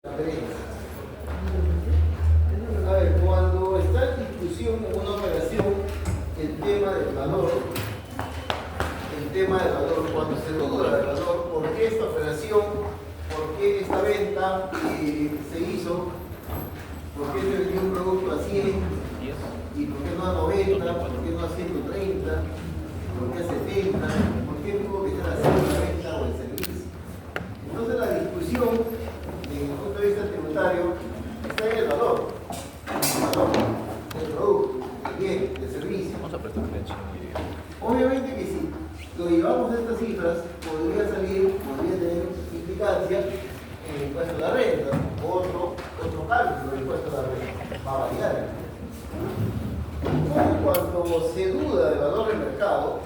A ver, cuando está en discusión en una operación el tema del valor, cuando se duda del valor, ¿por qué esta operación, por qué esta venta se hizo, por qué se vendió un producto a 100 y por qué no a 90, por qué no a 130, por qué a 70, por qué tuvo que ser así la venta o el servicio? Entonces la discusión desde el punto de vista tributario está en el valor del producto, del bien, del servicio. Vamos a prestar atención muy bien. Obviamente que si lo llevamos a estas cifras, podría tener implicancia en el impuesto de la renta, otro cálculo del impuesto de la renta, va a variar. Cuando se duda del valor del mercado,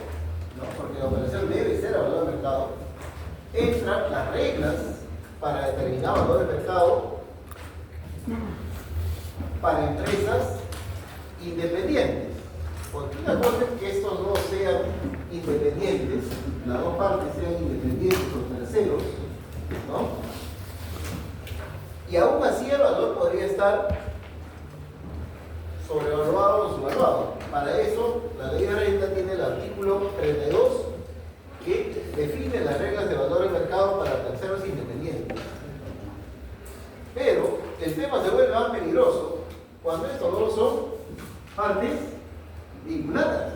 ¿no? Porque la operación debe ser a valor del mercado, entran las reglas para determinar valor del mercado para empresas independientes. Porque una cosa es que estos dos sean independientes, las dos partes sean independientes o terceros, ¿no? Y aún así el valor podría estar sobrevaluado o subvaluado. Para eso, la ley de renta tiene el artículo 32 que define las reglas de valor del mercado para terceros independientes. Pero el tema se vuelve más peligroso cuando estos dos son partes vinculadas.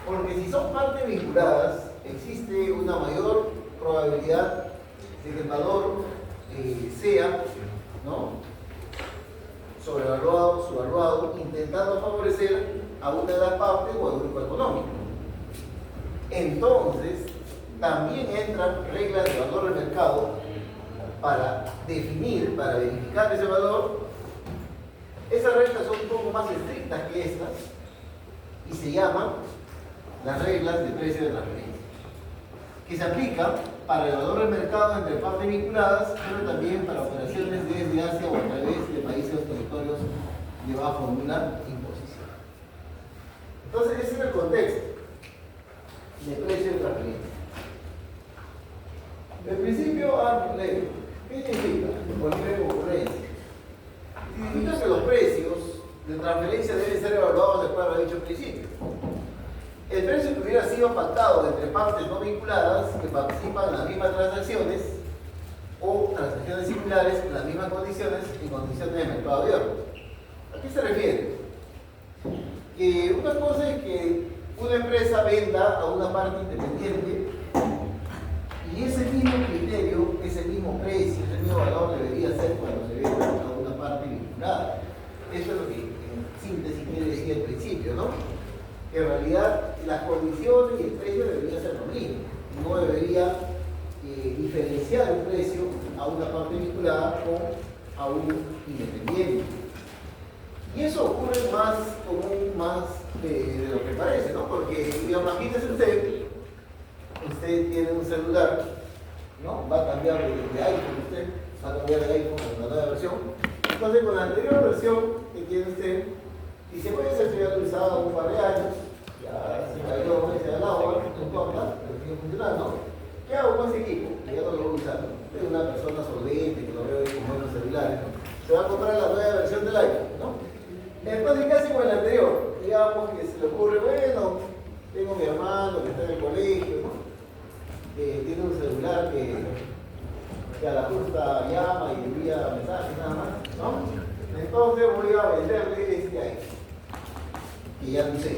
Porque si son partes vinculadas, existe una mayor probabilidad de que el valor sea, ¿no?, sobrevaluado, subvaluado, intentando favorecer a una de las partes o al grupo económico. Entonces, también entran reglas de valor del mercado para definir, para verificar ese valor. Esas reglas son un poco más estrictas que estas y se llaman las reglas de precio de transferencia, que se aplican para el valor del mercado entre partes vinculadas, pero también para operaciones desde Asia o a través de países o territorios de baja o nula imposición. Entonces, ese es el contexto de precio de transferencia. El principio amplio, ¿qué significa? Por libre concurrencia. Significa que los precios de transferencia deben ser evaluados de acuerdo a dicho principio. El precio que hubiera sido pactado entre partes no vinculadas que participan en las mismas transacciones o transacciones similares en las mismas condiciones, en condiciones de mercado abierto. ¿A qué se refiere? Que una cosa es que una empresa venda a una parte independiente y ese mismo criterio, ese mismo precio, ese mismo valor debería ser cuando se venda a una parte vinculada. Eso es lo que en síntesis quiere decir el principio, ¿no? Que en realidad las condiciones y el precio debería ser lo mismo. No debería diferenciar el precio a una parte vinculada o a un independiente. Y eso ocurre más común, más de lo que parece, ¿no? Porque, digamos, imagínese usted tiene un celular, ¿no? Va a cambiar de iPhone, usted va a cambiar de iPhone a una nueva versión. Entonces, con la anterior versión que tiene usted, dice, pues esto ya lo he usado un par de años, ya se cayó, se da el agua, no importa, pero sigue funcionando. ¿Qué hago con ese equipo? Que ya no lo voy a usar. Es una persona solvente, que lo veo ahí con buenos celulares, ¿no? Se va a comprar la nueva versión del iPhone, ¿no? Entonces, ¿qué hace con el anterior? Digamos que se le ocurre, bueno, tengo mi hermano que está en el colegio, ¿no? Tiene un celular que a la justa llama y envía mensajes nada más, ¿no? Entonces voy a venderle este iPhone, que ya no usé.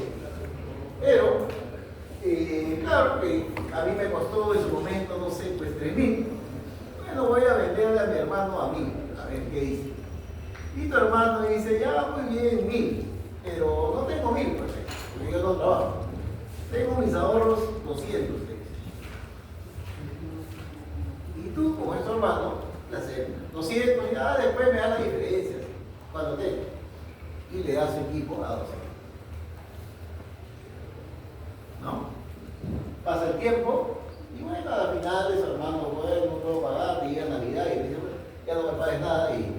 Pero, claro que a mí me costó en su momento, no sé, pues 3.000. Bueno, voy a venderle a mi hermano a 1.000, a ver qué dice. Y tu hermano dice, ya muy bien, 1.000, pero no tengo 1.000, pues, porque yo no trabajo. Tengo mis ahorros 200. Y tú, como es tu hermano, le haces 200, y después me da la diferencia, cuando tenga. Y le das su equipo a 200. ¿No? Pasa el tiempo, y bueno, al final su hermano, bueno, no puedo pagar, llega Navidad y le dice, bueno, ya no me pagues nada, y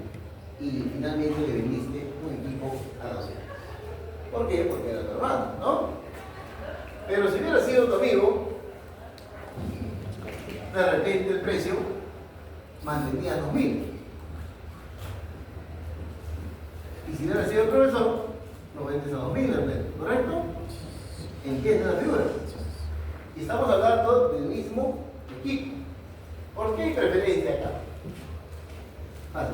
finalmente le vendiste un equipo a 200. ¿Por qué? Porque era tu hermano, ¿no? Pero si hubiera sido tu amigo, de repente el precio mantenía 2.000. Y si hubiera sido el profesor, lo vendes a 2.000 de repente, ¿correcto? ¿Entiendes la figura? Y estamos hablando del mismo equipo. ¿Por qué hay preferencia acá? Pasa.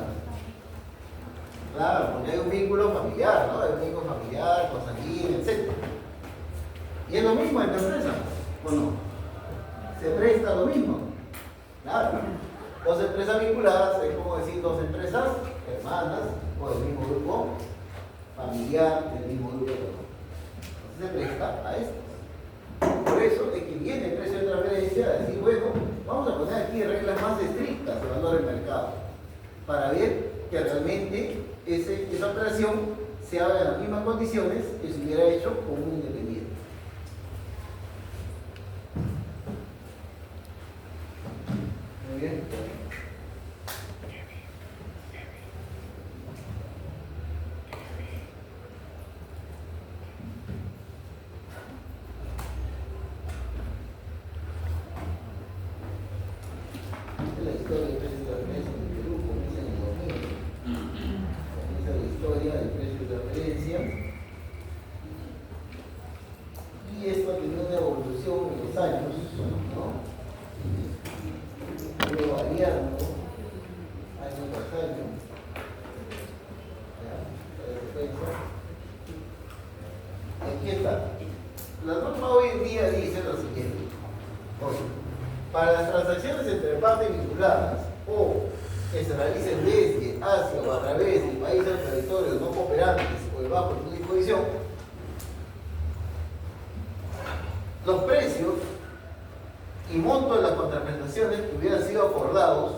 Claro, porque hay un vínculo familiar, ¿no? Hay un vínculo familiar, consanguíneo, etc. Y es lo mismo en la empresa, ¿o no? Se presta lo mismo. Claro. Dos empresas vinculadas es como decir dos empresas hermanas o del mismo grupo familiar, del mismo grupo de trabajo. Entonces se presta a esto. Por eso es que viene el precio de transferencia a decir, bueno, vamos a poner aquí reglas más estrictas de valor del mercado para ver que realmente esa operación se haga en las mismas condiciones que se hubiera hecho con un independiente. Muy bien. Esta es la historia del precio de transferencia en el Perú, comienza en el 2000. Comienza la historia del precio de transferencia. Y esto ha tenido una evolución en los años, ¿no? Luego variando año tras año. Aquí está. La norma hoy en día dice lo siguiente. Oye, para las transacciones entre partes vinculadas o que se realicen desde, hacia o a través del país o territorios no cooperantes o debajo de su disposición, los precios y monto de las contraprestaciones que hubieran sido acordados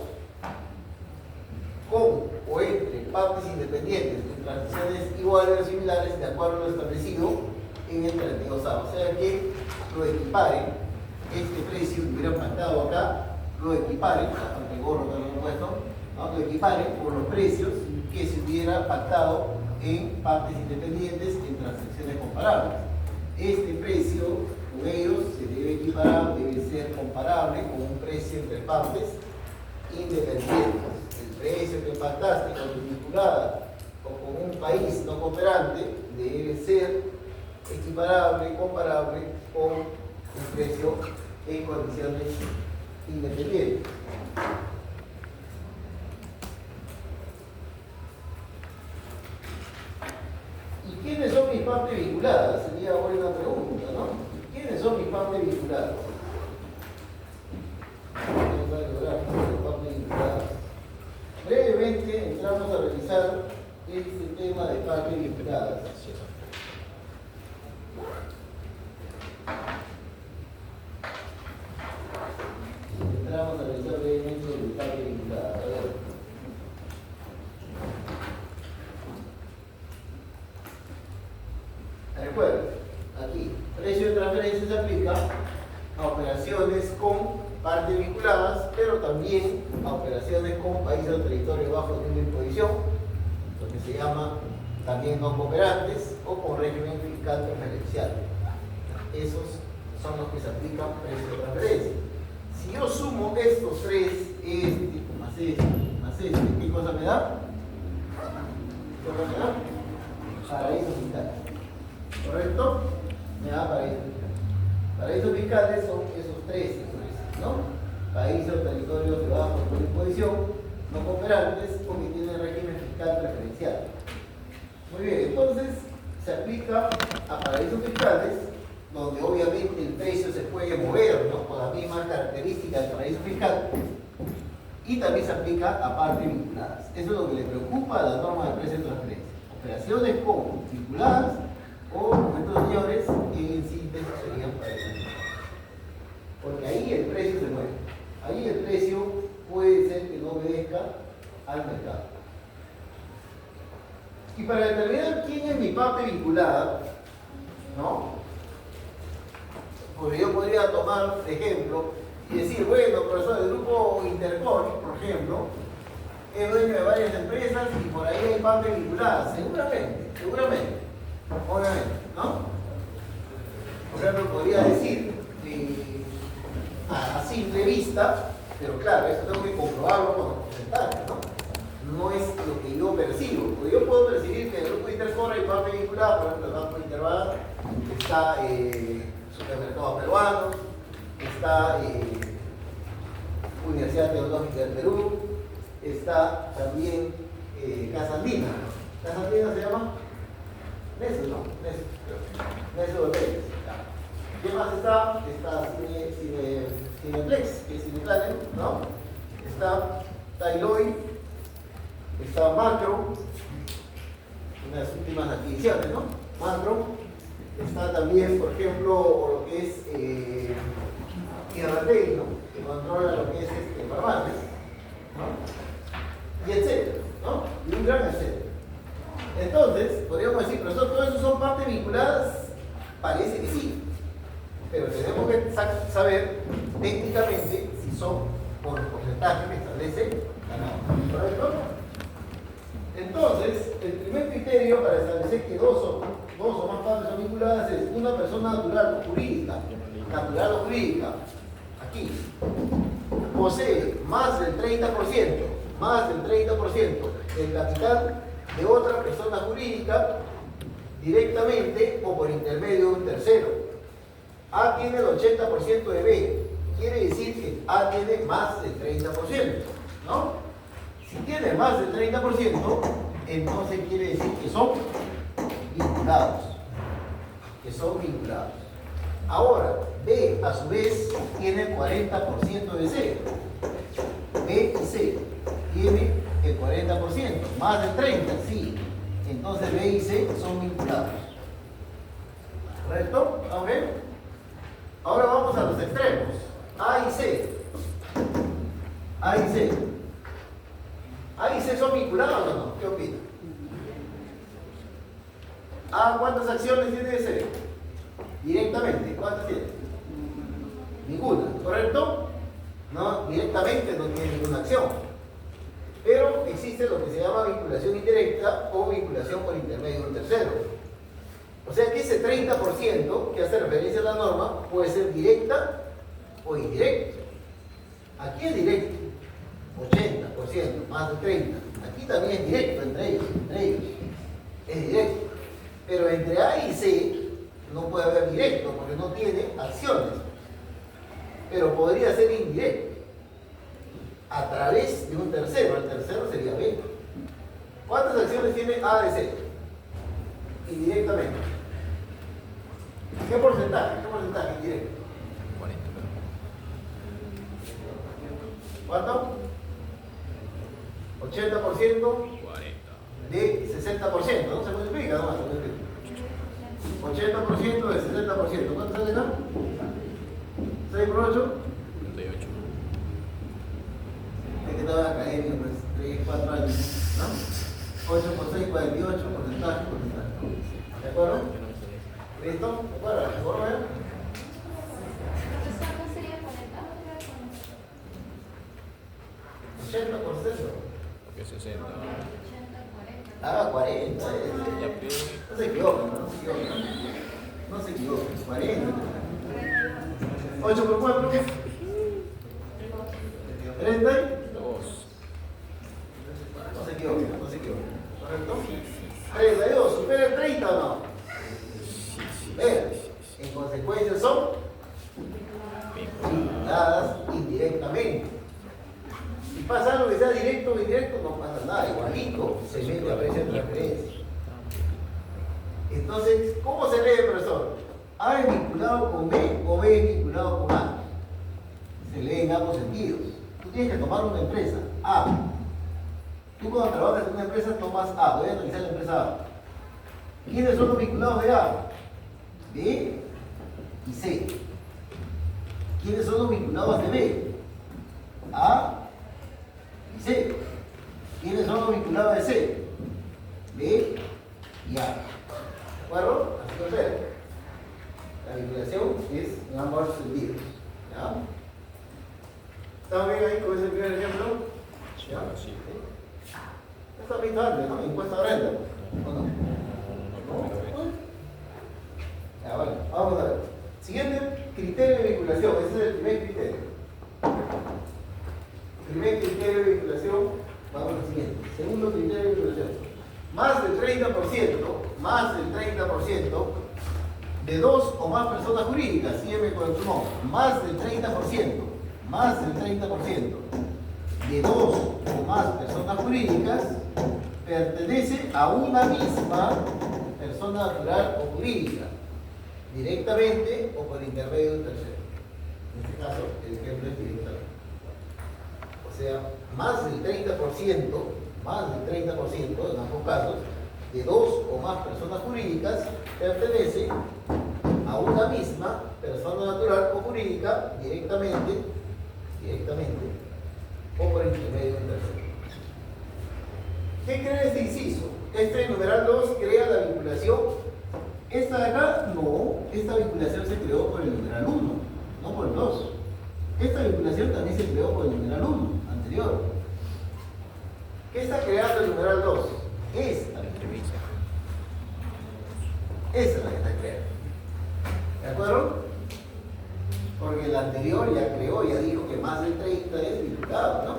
con o entre partes independientes en transacciones iguales o similares de acuerdo a lo establecido en el 32A. O sea que lo equiparen, este precio que hubieran pactado acá, lo equiparen, bastante gorro que lo he puesto, ¿no? Lo equiparen por los precios que se hubiera pactado en partes independientes en transacciones comparables. Este precio con ellos se debe equiparar, debe ser comparable con un precio entre partes independientes. El precio que pactaste con tu vinculada o con un país no cooperante debe ser equiparable, comparable con el precio en condiciones independientes. ¿Y quiénes son mis partes vinculadas? Sería buena pregunta, ¿no? ¿Quiénes son mis partes vinculadas? Brevemente entramos a revisar este tema de partes vinculadas. Entramos a revisar brevemente el partes vinculadas. A ver. Recuerden, aquí, precio de transferencia se aplica a operaciones con partes vinculadas, pero también a operaciones con países o territorios bajo de una imposición, lo que se llama también no cooperantes o con régimen fiscal preferencial. Esos son los que se aplican precio de transferencia. Si yo sumo estos tres, este más este, ¿qué cosa me da? ¿Qué cosa me da? Paraísos fiscales. ¿Correcto? Me da paraísos fiscales. Paraísos fiscales son esos tres, ¿no? Países o territorios debajo de su imposición, no cooperantes o que tienen régimen fiscal preferencial. Muy bien, entonces se aplica a paraísos fiscales, donde obviamente el precio se puede mover, ¿no? Con las mismas características del paraíso fiscal, y también se aplica a partes vinculadas. Eso es lo que le preocupa a la norma de precio de transferencia. Operaciones con vinculadas o, como estos señores, que en síntesis serían paraísos fiscales. Porque ahí el precio se mueve. Ahí el precio puede ser que no obedezca al mercado. Y para determinar quién es mi parte vinculada, ¿no? Porque yo podría tomar de ejemplo y decir, bueno, profesor, el grupo Intercon, por ejemplo, es dueño de varias empresas y por ahí hay partes vinculadas. Seguramente, obviamente, ¿no? Por ejemplo, podría decir, a simple vista, Pero claro, esto tengo que comprobarlo con los porcentajes, ¿no? No es lo que yo percibo. Porque yo puedo percibir que el grupo Intercora y parte vinculada, por ejemplo, el Banco Interbank, está Supermercados Peruanos, está Universidad Tecnológica del Perú, está también Casa Andina. ¿Casa Andina se llama? Neso, ¿no? Neso Hoteles. ¿Qué más está? Está Cineplex, que es Cineplanet, ¿no? Está Tailoy, está Macro, una de las últimas adquisiciones, ¿no? Macro. Está también, por ejemplo, lo que es Tierratel, ¿no? Que controla lo que es farmacias, ¿no? Y etcétera, ¿no? Y un gran etcétera. Entonces, podríamos decir, profesor, ¿todo eso son partes vinculadas? Parece que sí. Pero tenemos que saber técnicamente si son por los porcentajes que establece la norma. ¿Correcto? Entonces, el primer criterio para establecer que dos o más partes son vinculadas es una persona natural o jurídica. Natural o jurídica, aquí, posee más del 30% del capital de otra persona jurídica directamente o por intermedio de un tercero. A tiene el 80% de B. Quiere decir que A tiene más del 30%, ¿no? Si tiene más del 30%, entonces quiere decir que son vinculados. Ahora, B a su vez tiene el 40% de C. B y C tiene el 40%, más del 30%, sí. Entonces B y C son vinculados. ¿Correcto? ¿Ok? Ahora vamos a los extremos. A y C. A y C. ¿A y C son vinculados o no? ¿Qué opinan? ¿A cuántas acciones tiene C? Directamente, ¿cuántas tiene? Ninguna, ¿correcto? No, directamente no tiene ninguna acción. Pero existe lo que se llama vinculación indirecta o vinculación por intermedio de un tercero. O sea que ese 30% que hace referencia a la norma puede ser directa o indirecta. Aquí es directo, 80%, más de 30%. Aquí también es directo entre ellos. Es directo. Pero entre A y C no puede haber directo porque no tiene acciones. Pero podría ser indirecto a través de un tercero. El tercero sería B. ¿Cuántas acciones tiene A de C? Indirectamente. ¿Qué porcentaje? Indirecto? 40. ¿Cuánto? 80% 40. de 60%. No se multiplica, no se multiplica. 80% de 60%. ¿Cuánto sale acá? 6 por 8. 38. Es que estaba academia, pues 3, 4 años, ¿no? 8 por 6, 48, porcentaje. ¿De acuerdo? ¿Listo? ¿De acuerdo? ¿De acuerdo? Profesor, ¿no sería 40 o 80%. Porque 60. 80, 40? Ah, 40. Ya pide. No se equivoquen, no se equivoquen. 40. 8 por 4. 30. 2. No se equivoquen. ¿Correcto? 32. ¿Supera el 30 o no? En consecuencia son vinculadas indirectamente. Si pasa algo que sea directo o indirecto, no pasa nada, igualito se mete a precio de referencia. Entonces, ¿cómo se lee, profesor? A es vinculado con B o B es vinculado con A. Se lee en ambos sentidos. Tú tienes que tomar una empresa, A. Tú cuando trabajas en una empresa tomas A. Voy a analizar la empresa A. ¿Quiénes son los vinculados de A? B y C. ¿Quiénes son los vinculados de B? A y C. ¿Quiénes son los vinculados de C? B y A. ¿De acuerdo? Así que observen. La vinculación es en ambos sentidos. ¿Ya? ¿Están bien ahí con ese primer ejemplo? ¿Ya? Sí. Está visto antes, ¿no? Impuesto a renta. ¿O no? Ya, vale. Vamos a ver. Siguiente criterio de vinculación. Ese es el primer criterio. criterio de vinculación, vamos al siguiente. Segundo criterio de vinculación. Más del 30% de dos o más personas jurídicas, sígueme con el plumón, más del 30% de dos o más personas jurídicas pertenece a una misma persona natural o jurídica, directamente o por intermedio de un tercero. En este caso, el ejemplo es directamente. O sea, más del 30%, en ambos casos, de dos o más personas jurídicas pertenece a una misma persona natural o jurídica, directamente o por intermedio de un tercero. ¿Qué crea este inciso? Este numeral 2 crea la vinculación. Esta de acá, no, esta vinculación se creó por el numeral 1, no por el 2. Esta vinculación también se creó por el numeral 1 anterior. ¿Qué está creando el numeral 2? Esta. Esa es la que está creando. ¿De acuerdo? Porque el anterior ya creó, ya dijo que más del 30 es vinculado, ¿no?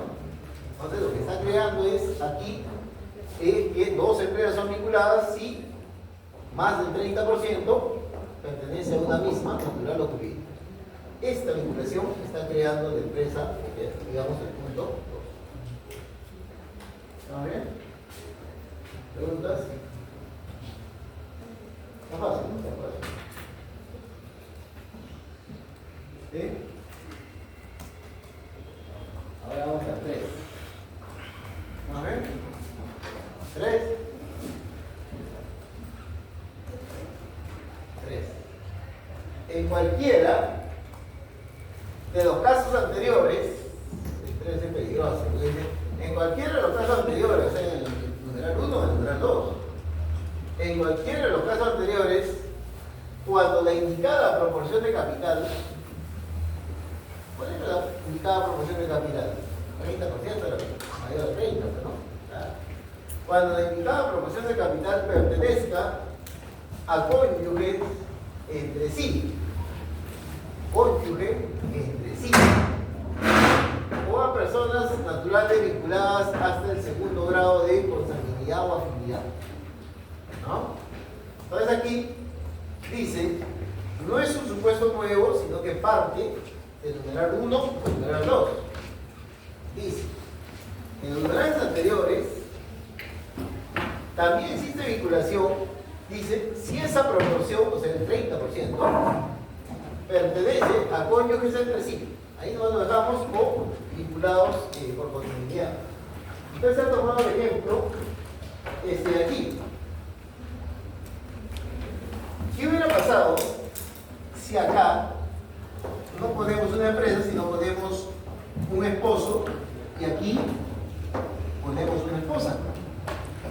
Entonces lo que está creando es aquí que dos empresas son vinculadas si más del 30% pertenece a una misma natural o jurídica. Esta vinculación está creando la empresa, digamos, el punto 2. ¿Estamos bien? ¿Preguntas? Está fácil, ¿no? Está fácil. ¿Sí? Ahora vamos a 3. ¿Vamos a ver? 3. En cualquiera de los casos anteriores, el 3 es peligroso, en cualquiera de los casos anteriores, o sea, en el numeral 1 o en el numeral 2, en cualquiera de los casos anteriores, cuando la indicada proporción de capital, ¿cuál es la indicada proporción de capital? 30% era mayor a 30, ¿no? Cuando la indicada proporción de capital pertenezca a cónyuges entre sí, o a personas naturales vinculadas hasta el segundo grado de consanguinidad o afinidad, ¿no? Entonces aquí dice, no es un supuesto nuevo, sino que parte del numeral 1 o del numeral 2. Dice, en los numerales anteriores también existe vinculación, dice, si esa proporción, o sea el 30%, pertenece a cónyuges entre sí. Ahí nos lo dejamos o vinculados por consanguinidad. Entonces se ha tomado el ejemplo de aquí. ¿Qué hubiera pasado si acá no ponemos una empresa, sino ponemos un esposo y aquí ponemos una esposa?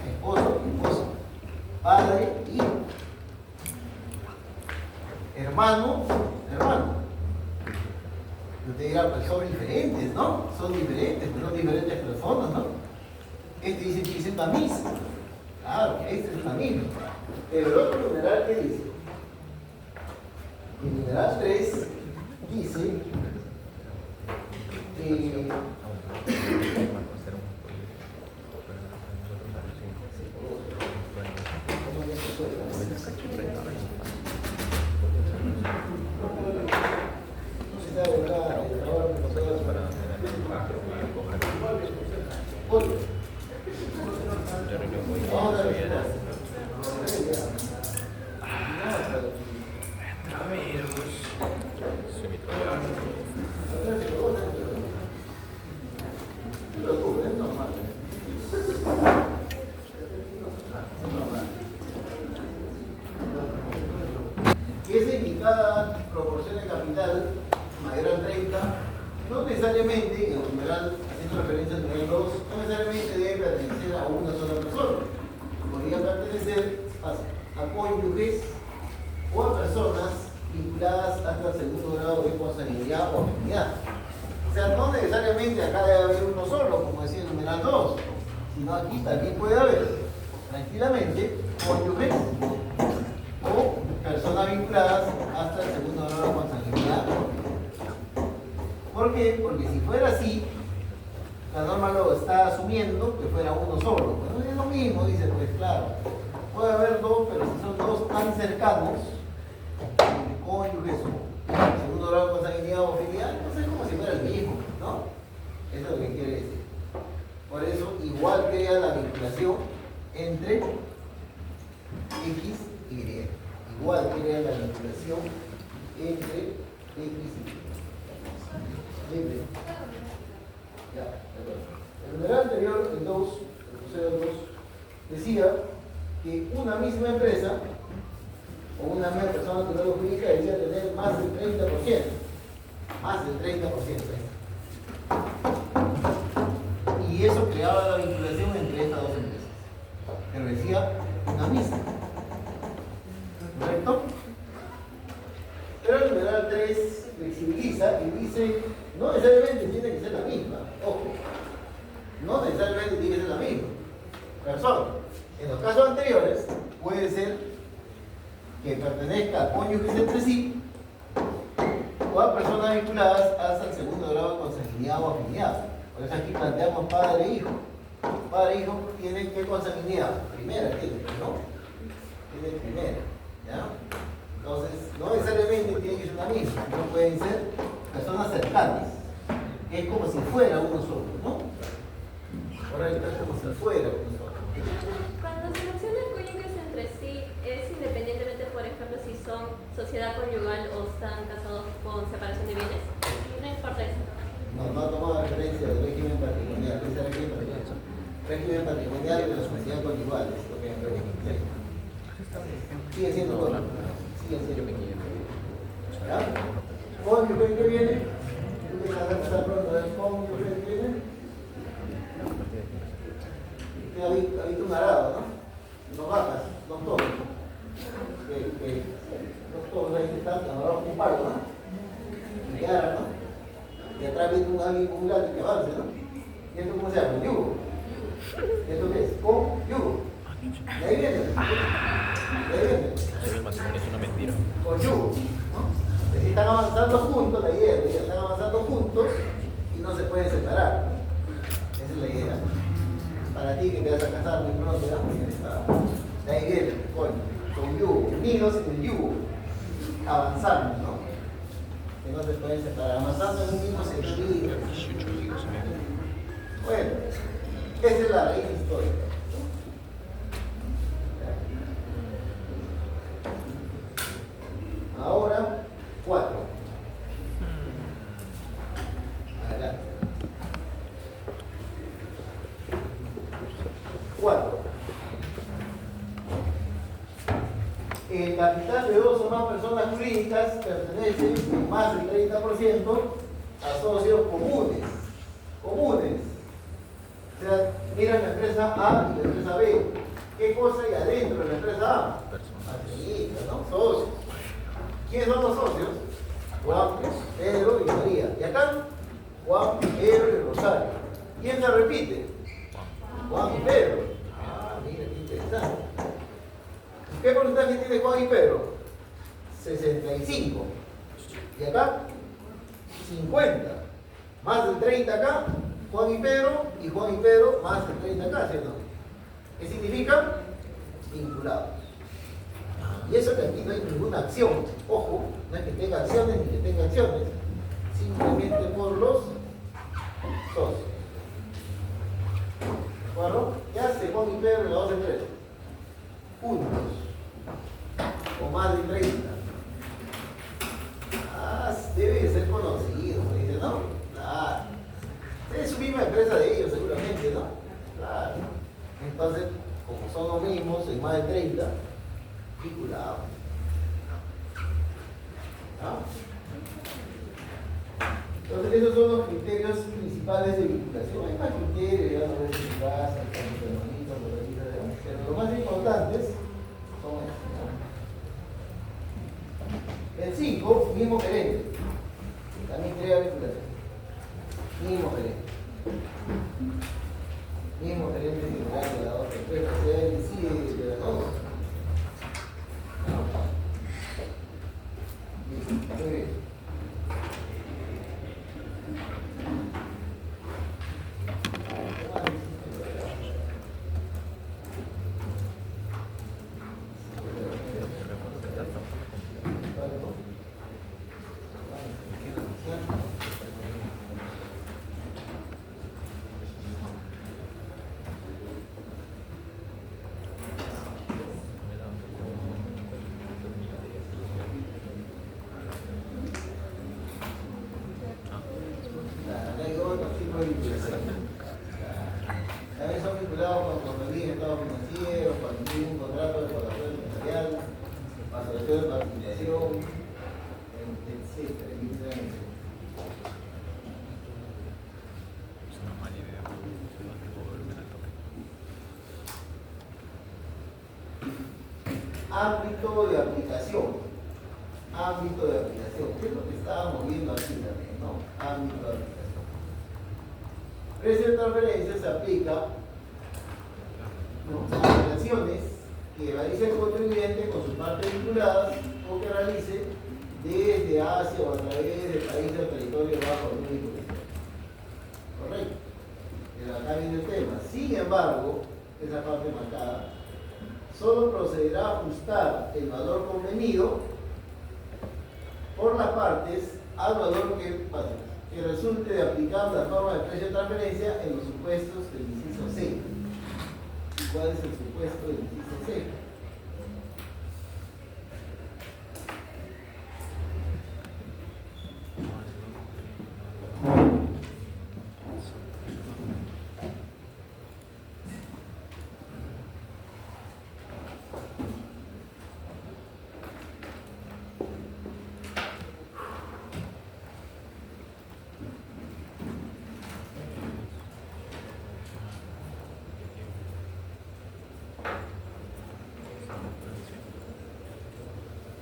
Esposo, esposa, padre, hijo, hermano, hermano. Usted dirá, pues son diferentes, ¿no? Son diferentes, pero son diferentes personas, ¿no? Este dice que es tamiz. Claro, este es tamiz. Pero el otro numeral, ¿qué dice? El numeral 3 dice que esa indicada proporción de capital mayor al 30, no necesariamente, en el numeral, haciendo referencia al numeral 2, no necesariamente debe pertenecer a una sola persona. Podría pertenecer a cónyuges o a personas vinculadas hasta el segundo grado de consanguinidad o afinidad. O sea, no necesariamente acá debe haber uno solo, como decía el numeral 2, sino aquí también puede haber tranquilamente cónyuges o personas vinculadas hasta el segundo grado de consanguinidad. ¿Por qué? Porque si fuera así, la norma lo está asumiendo que fuera uno solo. Bueno, es lo mismo, dice, pues claro. Puede haber dos, pero si son dos tan cercanos, cónyuges o segundo grado de consanguinidad o filial, no es como si fuera el mismo, ¿no? Eso es lo que quiere decir. Por eso, igual crea la vinculación entre X y Y. Igual crea la vinculación entre X y Y. Libre. Ya, de acuerdo. El numeral anterior, el 2, el crucero 2, decía que una misma empresa o una misma persona natural o jurídica debía tener más del 30%. Más del 30%. Y eso creaba la vinculación entre estas dos empresas. Pero decía una misma. ¿Correcto? Pero el numeral 3 flexibiliza y dice, no necesariamente tiene que ser la misma. Ojo, no necesariamente tiene que ser la misma persona. En los casos anteriores, puede ser que pertenezca a cónyuges entre sí o a personas vinculadas hasta el segundo grado de consanguinidad o afinidad. Por eso aquí planteamos padre e hijo. Padre e hijo tienen que consanguinidad. Primera tienen, ¿no? Tienen primera, ¿ya? Entonces, no necesariamente tienen que ser la misma, no pueden ser personas cercanas, que es como si fuera uno solo, ¿no? Correcto, es como si fuera uno solo. Cuando se mencionan cónyuges entre sí, es independientemente, por ejemplo, si son sociedad conyugal o están casados con separación de bienes. No importa eso. No ha tomado referencia del régimen patrimonial, ese régimen patrimonial. Régimen patrimonial de la sociedad conyugal, es lo que me pregunté. Sigue siendo cónyuge. Sigue siendo cónyuge. ¿Ya? ¿Cónyuge que viene? ¿Tú te vas a empezar pronto del cónyuge que viene? Habita un arado, ¿no? Dos vacas, dos toros. Dos toros ahí que están agarrados con un palo, ¿no? Y agarran, ¿no? Y atrás viene un gato que avance, ¿no? ¿Y esto cómo se llama? Yugo. ¿Esto qué es? Con yugo. De ahí viene. De ahí viene. El matrimonio es una mentira. Con yugo, ¿no? Si están avanzando juntos, la idea es que están avanzando juntos y no se pueden separar. Esa es la idea. Para ti que te vas a casar muy pronto, de ahí viene, con yugo, unidos en el yugo, avanzando, ¿no? Que no se pueden separar, avanzando en un mismo sentido. Bueno, esa es la raíz histórica. Ahora, 4. Adelante. 4. El capital de dos o más personas jurídicas pertenece en más del 30% a socios comunes. Comunes. O sea, mira la empresa A y la empresa B. ¿Qué cosa hay adentro de la empresa A? Accionistas, ¿no? Socios. ¿Quiénes son los socios? Juan, Pedro y María. Y acá, Juan, Pedro y Rosario. ¿Quién se repite? Juan y Pedro. Ah, mira, qué interesante. ¿Qué porcentaje tiene Juan y Pedro? 65. Y acá, 50. Más del 30 acá, Juan y Pedro, más del 30 acá, ¿cierto? ¿Qué significa? Vinculados. Y eso que aquí no hay ninguna acción. Ojo, no es que tenga acciones ni que tenga acciones. Simplemente por los socios. ¿De acuerdo? ¿Qué hace Juan y Pedro en la 2 en 3? Juntos. O más de 30. Ah, debe ser conocido, dice, ¿no? Claro. Es su misma empresa de ellos, seguramente, ¿no? Claro. Entonces, como son los mismos, en más de 30, vinculados. ¿No? Entonces, esos son los criterios principales de vinculación. Hay más criterios, ya no ves en casa, pero los más importantes son estos, ¿no? El 5, mismo gerente. También crea vinculación. Mismo gerente. Mismo gerente titular de la otra empresa, sea él decide de la otra. Muy bien. consoliden estado financiero, cuando tiene un contrato de colaboración empresarial, asociación de participación, etcétera. Es una mala idea. No tengo volumen al toque. Ámbito de aplicación. Ámbito de aplicación. ¿Qué es lo que estábamos viendo aquí también, no? Ámbito de aplicación. Precio de transferencia se aplica, ¿no?, a operaciones que realice el contribuyente con sus partes vinculadas o que realice desde Asia o a través de países o territorios bajo el único sistema. Correcto. Pero acá viene el tema. Sin embargo, esa parte marcada, solo procederá a ajustar el valor convenido por las partes al valor que resulte de aplicar la norma de precio de transferencia en los supuestos del inciso C. ¿Cuál es el supuesto del inciso C?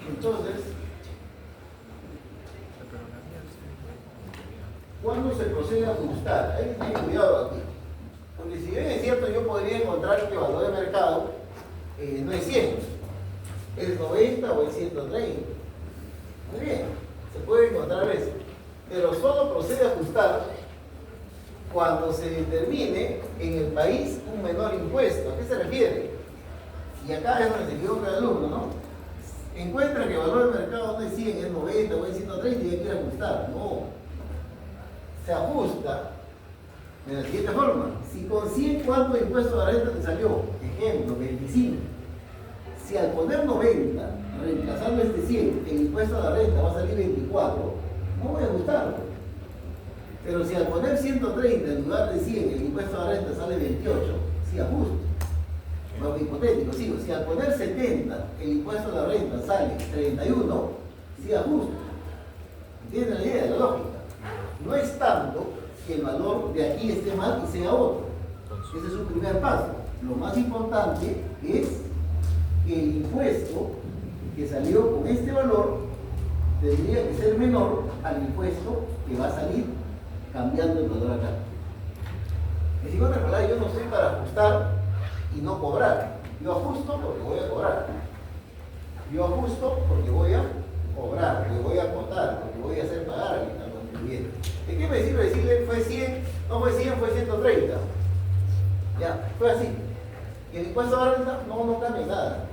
Entonces, ¿cuándo se procede a ajustar? Hay que tener cuidado aquí. Porque si bien es cierto, yo podría encontrar que el valor de mercado no es 100, es 90 o es 130. Muy bien, se puede encontrar eso. Pero solo procede a ajustar cuando se determine en el país un menor impuesto. ¿A qué se refiere? Y acá es donde se equivoca el alumno, ¿no? Encuentra que el valor del mercado no es 100, es 90 o es 130 y hay que ajustar. No. Se ajusta de la siguiente forma. Si con 100, ¿cuánto de impuesto de renta te salió? Ejemplo, 25. Si al poner 90, reemplazando este 100, el impuesto de la renta va a salir 24, no voy a ajustarlo. Pero si al poner 130 en lugar de 100, el impuesto de la renta sale 28, sí ajusto. Lo hipotético, sigo. Si al poner 70 el impuesto de la renta sale 31, sí ajusta. ¿Entienden la idea, la lógica? No es tanto que el valor de aquí esté mal y sea otro. Ese es su primer paso. Lo más importante es que el impuesto que salió con este valor tendría que ser menor al impuesto que va a salir cambiando el valor acá. Es decir, otra palabra, yo no estoy para ajustar y no cobrar. Yo ajusto porque voy a cobrar. Yo ajusto porque voy a cobrar, porque voy a aportar, porque voy a hacer pagar al contribuyente. ¿De qué me sirve decirle fue 100, no fue 100, fue 130? Ya, fue así. Y el impuesto de la renta no cambia nada.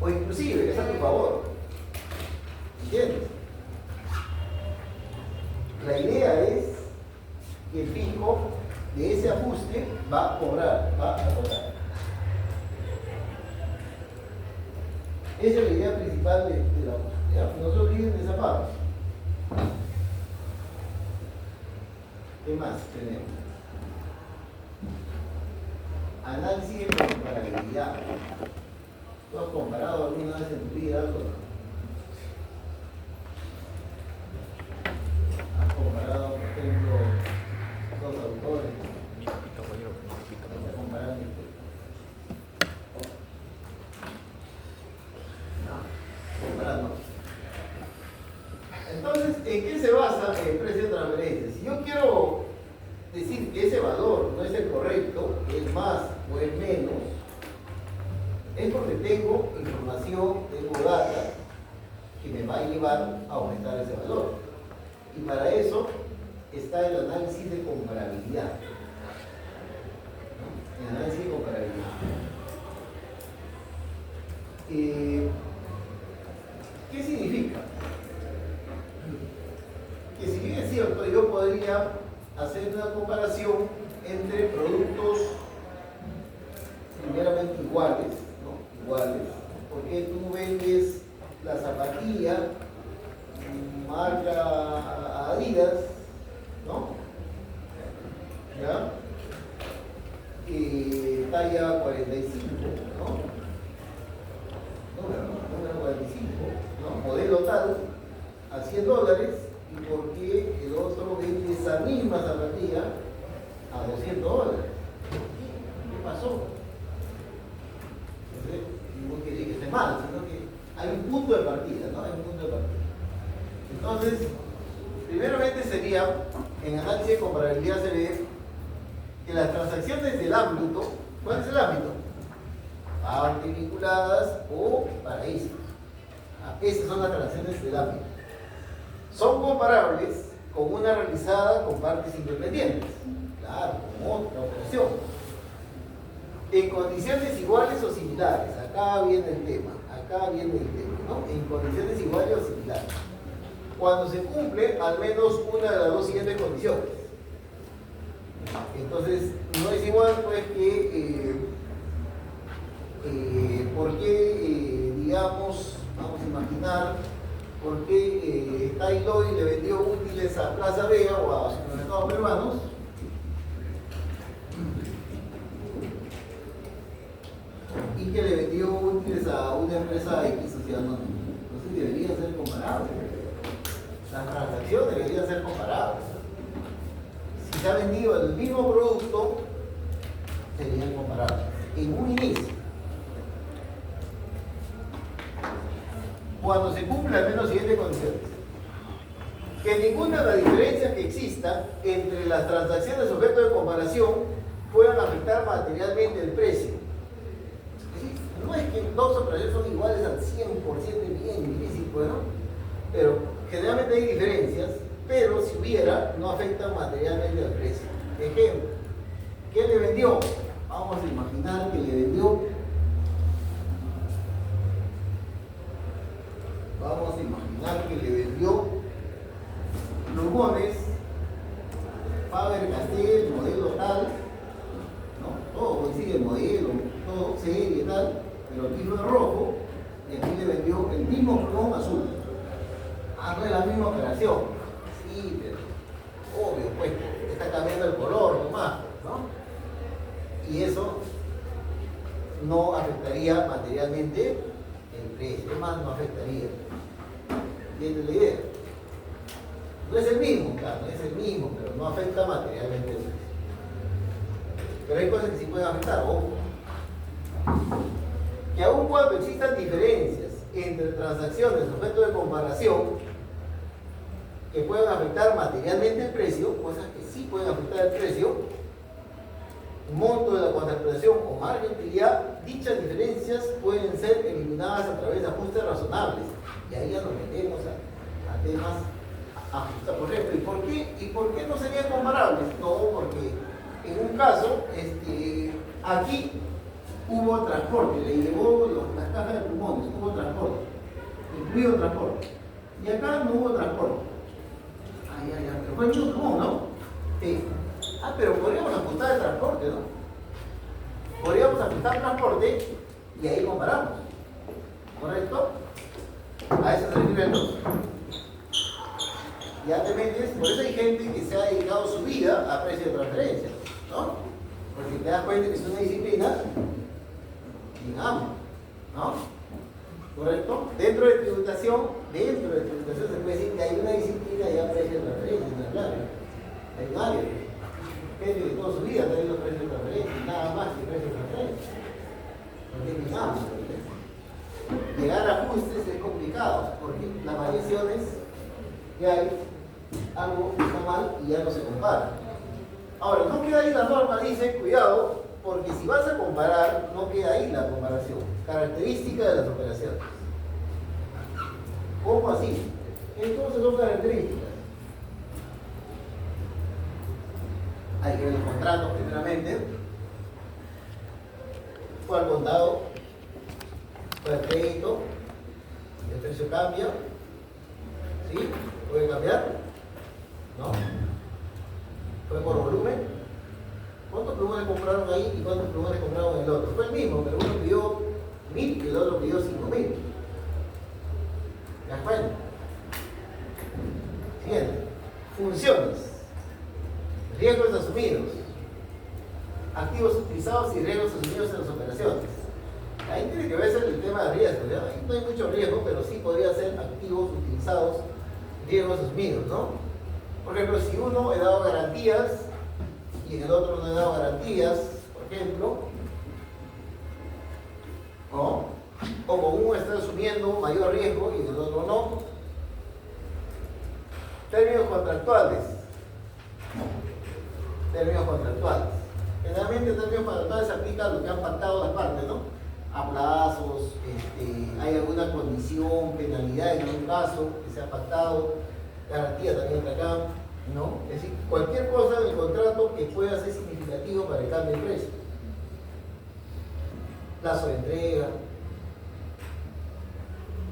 O inclusive, es a tu favor. ¿Entiendes? La idea es que el fijo de ese ajuste va a cobrar, va a cobrar. Esa es la idea principal de la ajuste. No se olviden de esa parte. ¿Qué más tenemos? Análisis de comparabilidad. ¿Tú has comparado alguna vez en tu vida algo? ¿Has comparado, por ejemplo, dos autores? ¿Has comparado? Comparando. Entonces, ¿en qué se basa el precio de transferencia? Si yo quiero decir que ese valor no es el correcto, es más o es menos, es porque tengo información, tengo data que me va a llevar a aumentar ese valor. Y para eso está el análisis de comparabilidad. ¿No? El análisis de comparabilidad. ¿Qué significa? Que si bien es cierto, yo podría hacer una comparación entre productos primeramente iguales, ¿no? Iguales, porque tú vendes la zapatilla marca Adidas, ¿no? ¿Ya? talla 45, ¿no? Número 45, ¿no? Modelo tal, a $100, y por qué el otro vende esa misma zapatilla a $200. ¿Qué pasó? Entonces, no quiere decir que esté mal, sino que hay un punto de partida, ¿no? Hay un punto de partida. Entonces, primeramente sería, en análisis de comparabilidad se ve que las transacciones del ámbito, ¿cuál es el ámbito? Partes vinculadas o paraísos. Esas son las transacciones del ámbito. Son comparables con una realizada con partes independientes. Claro, con otra operación. En condiciones iguales o similares. Acá viene el tema, ¿no? En condiciones iguales o similares. Cuando se cumple al menos una de las dos siguientes condiciones. Entonces, no es igual pues que, porque, digamos, vamos a imaginar, porque Tailoy le vendió útiles a Plaza Vega o a supermercados peruanos, y que le vendió útiles a una empresa X, o sea, no, entonces deberían ser comparables. Las transacciones deberían ser comparables. Si se ha vendido el mismo producto, serían comparables. En un inicio. Cuando se cumple al menos siguientes condiciones. Que ninguna de las diferencias que exista entre las transacciones objeto de comparación puedan afectar materialmente el precio. Es decir, no es que dos operaciones son iguales al 100%, bien difícil, bueno, pero generalmente hay diferencias, pero si hubiera, no afectan materialmente al precio. Ejemplo, ¿qué le vendió? Vamos a imaginar que le vendió plumones Faber-Castell, modelo tal, ¿no? Todo coincide, modelo, todo serie y tal, pero aquí fue rojo y aquí le vendió el mismo plumón azul. Ah, no es la misma operación. Sí, pero obvio, pues, está cambiando el color nomás, ¿no? Y eso no afectaría materialmente el precio, es más, no afectaría. ¿Entiendes la idea? No es el mismo, claro, no es el mismo, pero no afecta materialmente el precio. Pero hay cosas que sí pueden afectar, ojo. Que aun cuando existan diferencias entre transacciones objeto de comparación que puedan afectar materialmente el precio, cosas que sí pueden afectar el precio, monto de la contraprestación o margen de utilidad, dichas diferencias pueden ser eliminadas a través de ajustes razonables. Y ahí ya nos metemos a temas ajustes. Por ejemplo, ¿y por qué no serían comparables? No, porque en un caso, aquí hubo transporte, le llevó las cajas de plumones, hubo transporte, incluido transporte. Y acá no hubo transporte. Pero fue el mismo plumón, ¿no? Sí. Ah, pero podríamos ajustar el transporte, ¿no? Podríamos ajustar el transporte y ahí comparamos. ¿Correcto? A eso se refiere el otro. Ya te metes, por eso hay gente que se ha dedicado su vida a precio de transferencia, ¿no? Porque te das cuenta que es una disciplina digamos, ¿no? ¿Correcto? Dentro de tributación se puede decir que hay una disciplina ya precio de transferencia, ¿no? Claro. Hay varios. Gente de toda su vida está viendo precios de transferencia, nada más que precios de transferencia. Porque digamos, llegar a ajustes es complicado, porque las variaciones que hay, algo está mal y ya no se compara. Ahora, no queda ahí la norma, dice, cuidado, porque si vas a comparar, no queda ahí la comparación. Características de las operaciones. ¿Cómo así? Entonces son características. Hay que ver los contratos primeramente. Fue al contado, fue al crédito, el precio cambia. ¿Sí? ¿Puede cambiar? ¿No? ¿Fue por volumen? ¿Cuántos plumones compraron ahí y cuántos plumones compraron en el otro? Fue el mismo, pero uno pidió 1000 y el otro pidió 5000. ¿Te das cuenta? Siguiente. Funciones. Riesgos asumidos. activos utilizados y riesgos asumidos en las operaciones. Ahí tiene que verse el tema de riesgo, ¿ya? Ahí no hay mucho riesgo, pero sí podría ser activos utilizados, riesgos asumidos, ¿no? Por ejemplo, si uno he dado garantías y en el otro no he dado garantías, por ejemplo, ¿no? O como uno está asumiendo mayor riesgo y en el otro no. Términos contractuales. Términos contractuales. Generalmente términos contractuales se aplica a lo que han pactado las partes, ¿no? A plazos, hay alguna condición, penalidad en algún caso que se ha pactado, garantía también de acá, ¿no? Es decir, cualquier cosa en el contrato que pueda ser significativo para el cambio de precio. Plazo de entrega,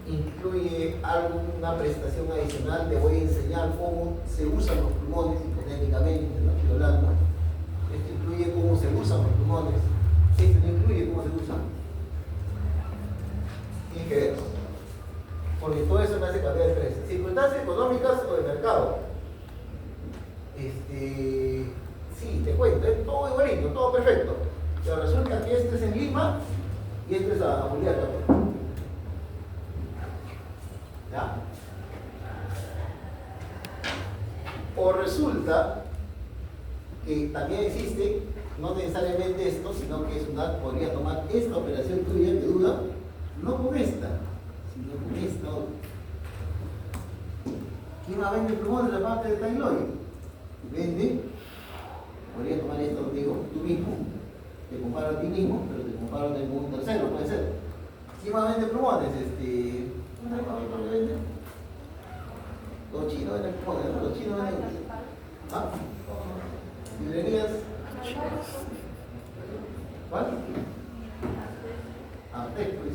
incluye alguna prestación adicional, te voy a enseñar cómo se usan los plumones, hipotéticamente, ¿no? Estoy hablando. Esto incluye cómo se usan los plumones, esto no incluye cómo se usan. Tiene que ver, porque todo eso me hace cambiar de precio. Circunstancias económicas o de mercado. Sí, te cuento, es todo igualito, todo perfecto. Pero resulta que este es en Lima y este es a Juliaca. ¿Ya? O resulta que también existe, no necesariamente esto, sino que es podría tomar esta operación tuya de duda, no con esta, sino con esta otra. ¿Quién va a vender plumones en la parte de Tailoy? Vende, podría tomar esto contigo, tú mismo, te comparo a ti mismo, pero te comparo con un tercero, puede ser. ¿Quién va a vender plumones? ¿No hay para que venden? Los chinos venden plumones, ¿no? Los chinos venden. ¿Ah? ¿Librerías? ¿Cuál? Artec, pues.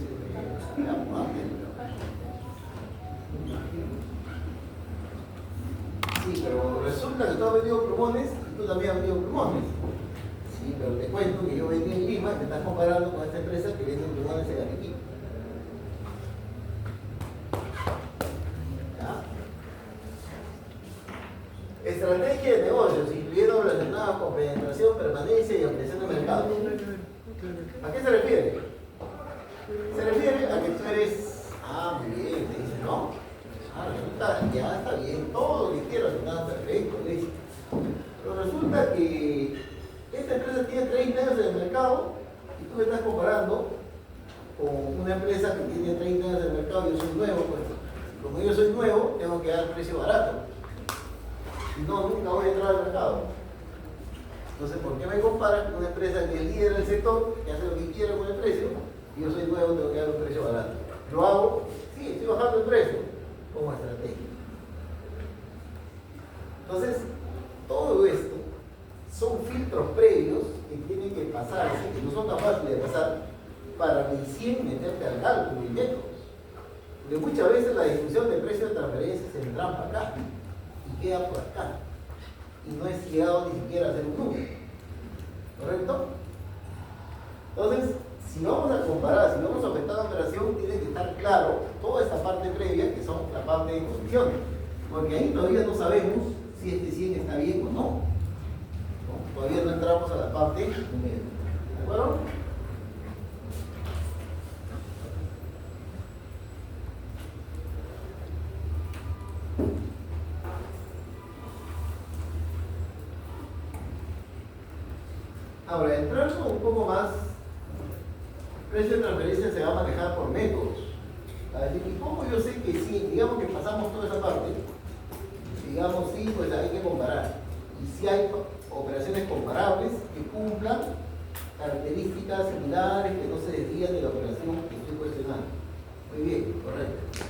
Sí, pero resulta que tú has vendido plumones y tú también has vendido plumones. Sí, pero te cuento que yo vendí en Lima y te estás comparando con esta empresa que vende plumones en Arequipa. Estrategia de negocios, incluyendo relacionadas con penetración, permanencia y ampliación de mercado. ¿A qué se refiere? Se refiere a que tú eres, muy bien, te dice, ¿no? Resulta, ya está bien, todo lo que quieras, está perfecto, le dice. Pero resulta que esta empresa tiene 30 años en el mercado y tú me estás comparando con una empresa que tiene 30 años en el mercado y yo soy nuevo, pues. Como yo soy nuevo, tengo que dar precio barato. Si no, nunca voy a entrar al mercado. Entonces, ¿por qué me comparan con una empresa que es líder del sector, que hace lo que quiere con el precio, y yo soy nuevo, tengo que dar un precio barato? ¿Lo hago? Sí, estoy bajando el precio como estrategia. Entonces, todo esto son filtros previos que tienen que pasarse, que no son tan fáciles de pasar, para recién meterte al cálculo y métodos. Porque muchas veces la discusión de precio de transferencia se entrampa acá y queda por acá. Y no es llegado ni siquiera a hacer un número. ¿Correcto? Entonces, si vamos a comparar, si vamos a aumentar la operación, tiene que estar claro toda esta parte previa, que son la parte de condiciones. Porque ahí todavía no sabemos si este 100 está bien o no. Todavía no entramos a la parte numérica. ¿De acuerdo? Ahora, entrando un poco más, el precio de transferencia se va a manejar por métodos. ¿Y cómo yo sé que sí? Digamos que pasamos toda esa parte, digamos sí, pues hay que comparar. Y si hay operaciones comparables que cumplan características similares, que no se desvían de la operación que estoy cuestionando. Muy bien, correcto.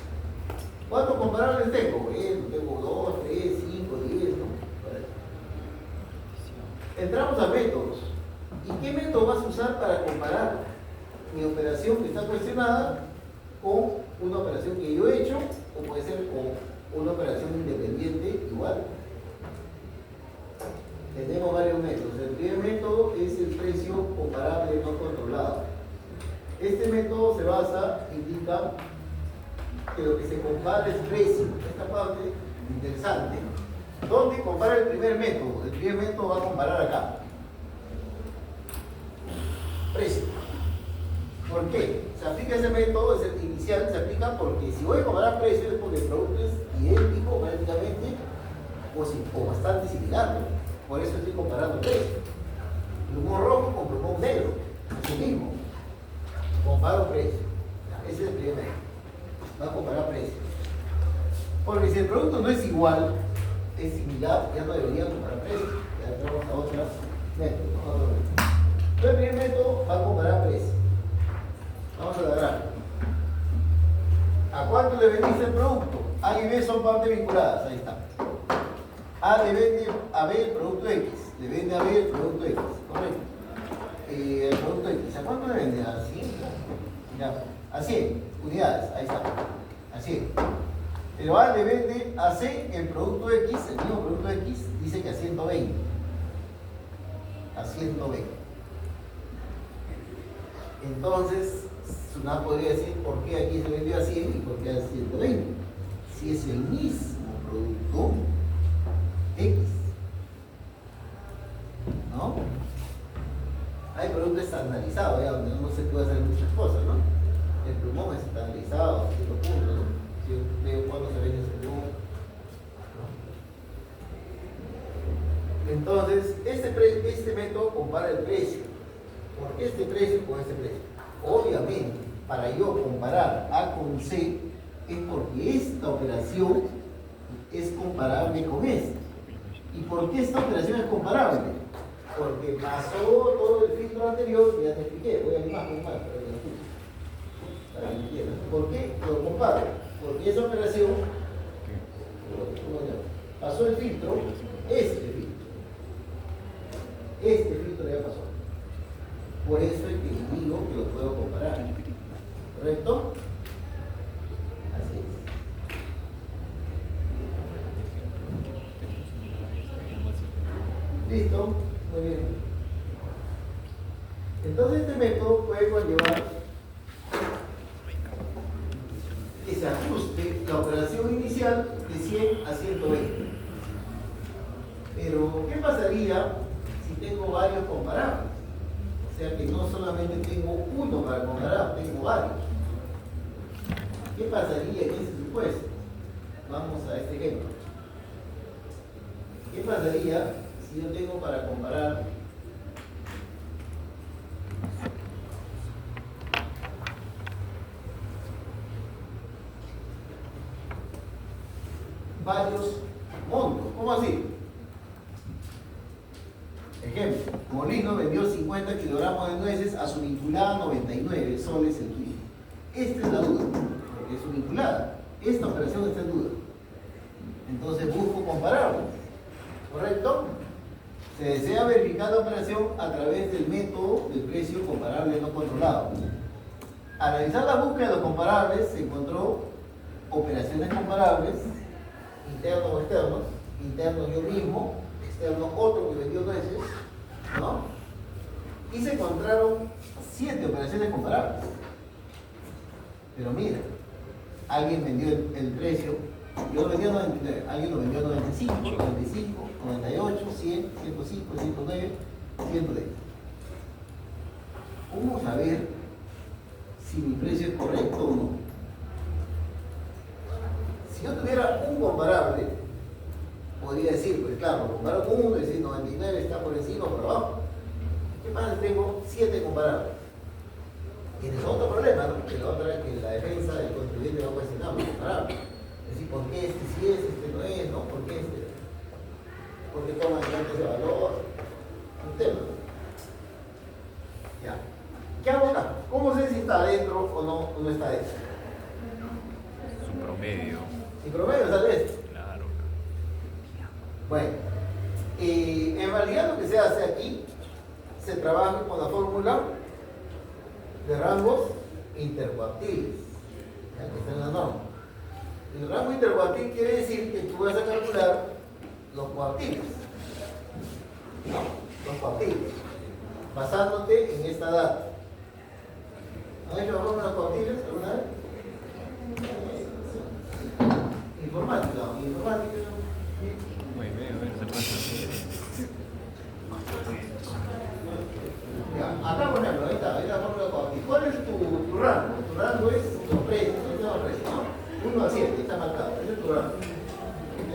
¿Cuántos comparables tengo? Bueno, tengo 2, 3, 5, 10, ¿no? Entramos a métodos. ¿Y qué método vas a usar para comparar mi operación que está cuestionada con una operación que yo he hecho, o puede ser con una operación independiente igual? Tenemos varios métodos. El primer método es el precio comparable no controlado. Este método se basa, indica que lo que se compara es precio. Esta parte interesante. ¿Dónde compara el primer método? El primer método va a comparar acá. precio. ¿Por qué? Se aplica ese método inicial, se aplica porque si voy a comparar precios es porque el producto es idéntico prácticamente o bastante similar, ¿no? Por eso estoy comparando precios. Plumón rojo con plumón negro, es lo mismo. Comparo precios. Ese es el primer método. Va a comparar precios. Porque si el producto no es igual, es similar, ya no debería comparar precios. Ya entramos a otro método. Entonces, el primer método va a comparar precios. Vamos a la gráfica. ¿A cuánto le vendiste el producto? A y B son partes vinculadas, ahí está. A le vende a B el producto X, le vende a B el producto X, correcto. El producto X, ¿a cuánto le vende? A 100. Ya, a 100 unidades, ahí está. A 100. Pero A le vende a C el producto X, el mismo producto X, dice que a 120. A 120. Entonces, Sunam podría decir por qué aquí se vendió a 100 y por qué a 120. Si es el mismo producto X. ¿No? Hay productos estandarizados, ya, donde no se puede hacer muchas cosas, ¿no? El plumón es estandarizado, a cierto punto, ¿no? Si yo veo cuándo se vende ese plumón. ¿No? Entonces, este método compara el precio. ¿Por qué este precio con este precio? Obviamente, para yo comparar A con C, es porque esta operación es comparable con esta. ¿Y por qué esta operación es comparable? Porque pasó todo el filtro anterior, ya te expliqué, voy a animar más para que me entiendan. ¿Por qué lo comparo? Porque esa operación pasó el filtro, este filtro ya pasó. Por eso es que digo que lo puedo comparar. ¿Correcto? Así es. ¿Listo? Muy bien. Entonces este método puede conllevar que se ajuste la operación inicial de 100 a 120. Pero, ¿qué pasaría si tengo varios comparables? O sea que no solamente tengo uno para comparar, tengo varios. ¿Qué pasaría en ese supuesto? Vamos a este ejemplo. ¿Qué pasaría si yo tengo para comparar varios montos? ¿Cómo así? Ejemplo, Molino vendió 50 kilogramos de nueces a su vinculada 99 soles el kilo. Esta es la duda, porque es su vinculada. Esta operación está en duda. Entonces busco compararlos. ¿Correcto? Se desea verificar la operación a través del método del precio comparable no controlado. Al realizar la búsqueda de los comparables, se encontró operaciones comparables, internos o externos, internos yo mismo, externo otro que vendió nueces, ¿no? Y se encontraron 7 operaciones comparables. Pero mira, alguien vendió el precio, yo lo vendí a 99, alguien lo vendió a 95, 95, 98, 100, 105, 109, 110. ¿Cómo saber si mi precio es correcto o no? Si yo tuviera un comparable, podría decir, pues claro, comparo con uno y decir 99 está por encima o por abajo. ¿Qué pasa si tengo 7 comparables? Tienes otro problema, ¿no? Que la otra es que la defensa del contribuyente va a cuestionar los comparables. Es decir, ¿por qué este sí es, este no es, no? ¿Por qué este? ¿Por qué toman tanto de valor? Un tema. Ya. ¿Qué hago acá? ¿Cómo sé si está adentro o no está adentro? Su promedio. ¿Mi promedio sale esto? Claro. Bueno, en realidad lo que se hace aquí, se trabaja con la fórmula de rangos intercuartiles, ya que está en la norma. El rango intercuartil quiere decir que tú vas a calcular los cuartiles, ¿no? Los cuartiles, basándote en esta data. ¿Han hecho la fórmula de los cuartiles alguna vez? Informática. Muy bien, a ver, se pasa. Ya, acá por ejemplo, ahí está, ahí la fórmula cuántica. ¿Cuál es tu rango? Tu rango es los precios, los precios, ¿no? 1 a 7, está marcado, ese es tu rango.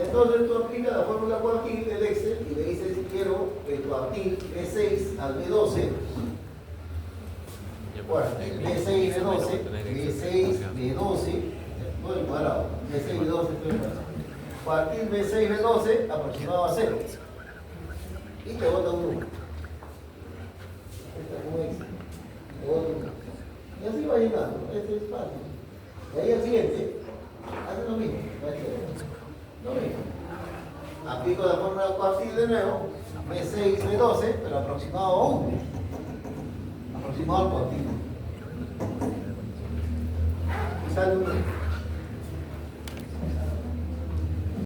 Entonces tú aplicas la fórmula cuartil del Excel y le dices, quiero el cuartil B6 al B12, cuartil B6 B12, B6 B12, todo el cuadrado, B6 B12, todo el cuadrado. Cuartil B6 B12 aproximado a 0. Y te bota un número. Esta es como Excel. Te bota un número. Y así va llegando, este es fácil. Y ahí al siguiente, hace lo mismo. Lo mismo. Aplico la fórmula cuartil de nuevo, B6, B12, pero aproximado a 1. Aproximado al cuartil. Y sale un número.